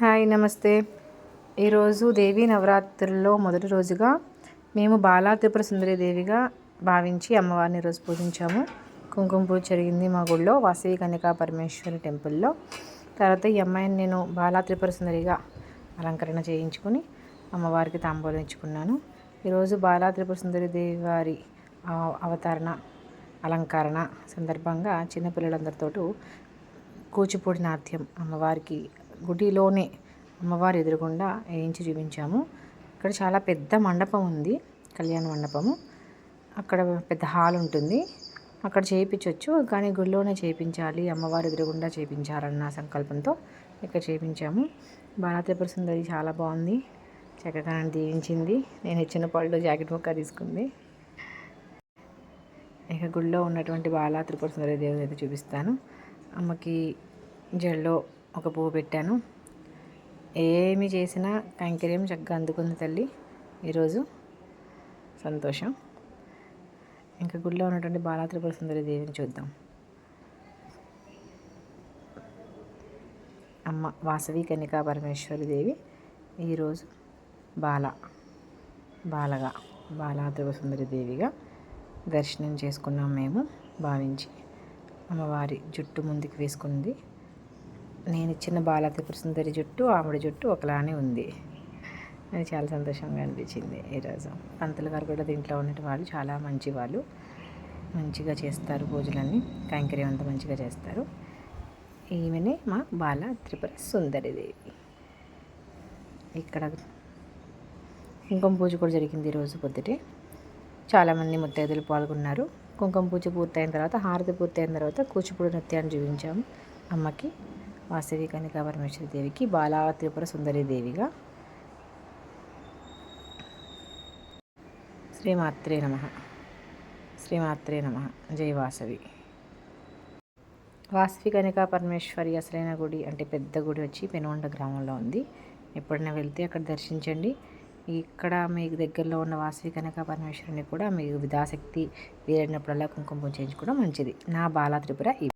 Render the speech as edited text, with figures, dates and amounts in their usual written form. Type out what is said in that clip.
Hi నమస్తే. ఈరోజు దేవీ నవరాత్రుల్లో మొదటి రోజుగా మేము బాలా త్రిపుర సుందరి దేవిగా భావించి అమ్మవారిని ఈరోజు పూజించాము. కుంకుమ పూజ జరిగింది మా గుడిలో వాసవి కన్యకా పరమేశ్వరి టెంపుల్లో. తర్వాత ఈ అమ్మాయిని నేను బాలా త్రిపుర సుందరిగా అలంకరణ చేయించుకుని అమ్మవారికి తాంబూలం ఇచ్చుకున్నాను. ఈరోజు బాలా త్రిపుర సుందరి దేవి వారి అవతరణ అలంకరణ సందర్భంగా చిన్నపిల్లలందరితో కూచిపూడి నాట్యం అమ్మవారికి గుడిలోనే అమ్మవారి ఎదురుగుండా వేయించి చూపించాము. ఇక్కడ చాలా పెద్ద మండపం ఉంది, కళ్యాణ మండపము. అక్కడ పెద్ద హాల్ ఉంటుంది, అక్కడ చేయించవచ్చు. కానీ గుడిలోనే చేయించాలి, అమ్మవారి ఎదురుగుండా చేయించాలన్న సంకల్పంతో ఇక్కడ చేయించాము. బాలా త్రిపుర సుందరి చాలా బాగుంది, చక్కగా నన్ను దీవించింది. నేను ఇచ్చిన పళ్ళు జాకెట్ ముక్క తీసుకుంది. ఇక గుడిలో ఉన్నటువంటి బాలా త్రిపుర సుందరి దేవిని అయితే చూపిస్తాను. అమ్మకి జల్లో ఒక పువ్వు పెట్టాను. ఏమి చేసినా కైంకర్యం చక్కగా అందుకుంది తల్లి. ఈరోజు సంతోషం. ఇంకా గుడిలో ఉన్నటువంటి బాలా త్రిపుర సుందరి దేవిని చూద్దాం. అమ్మ వాసవి కన్యకా పరమేశ్వరి దేవి ఈరోజు బాలా త్రిపుర సుందరి దేవిగా దర్శనం చేసుకున్నాం మేము భావించి. అమ్మవారి జుట్టు ముందుకు వేసుకుంది. నేను ఇచ్చిన బాలా త్రిపుర సుందరి జుట్టు ఆవిడ జుట్టు ఒకలానే ఉంది. అది చాలా సంతోషంగా అనిపించింది. ఈరోజు పంతులు గారు కూడా దీంట్లో ఉన్నటువంటి వాళ్ళు చాలా మంచి వాళ్ళు, మంచిగా చేస్తారు పూజలన్నీ, కైంకర్యం అంతా మంచిగా చేస్తారు. ఈమెనే మా బాలా త్రిపుర సుందరి దేవి. ఇక్కడ కుంకుమ పూజ కూడా జరిగింది ఈరోజు పొద్దుటే. చాలామంది ముత్తైదులు పాల్గొన్నారు. కుంకుమ పూజ పూర్తయిన తర్వాత, హారతి పూర్తయిన తర్వాత కూచిపూడి నృత్యాన్ని చూపించాము అమ్మకి, వాసవి కన్యకా పరమేశ్వరి దేవికి, బాలా త్రిపుర సుందరి దేవిగా. శ్రీమాత్రే నమః. శ్రీమాత్రే నమః. జై వాసవి. వాసవి కన్యకా పరమేశ్వరి అసలైన గుడి అంటే పెద్ద గుడి వచ్చి పెనుగొండ గ్రామంలో ఉంది. ఎప్పుడైనా వెళ్తే అక్కడ దర్శించండి. ఇక్కడ మీకు దగ్గరలో ఉన్న వాసవి కన్యకా పరమేశ్వరిని కూడా మీకు విధాశక్తి వీలైనప్పుడల్లా కుంకుమ పూజ చేయించుకోవడం మంచిది. నా బాలా త్రిపుర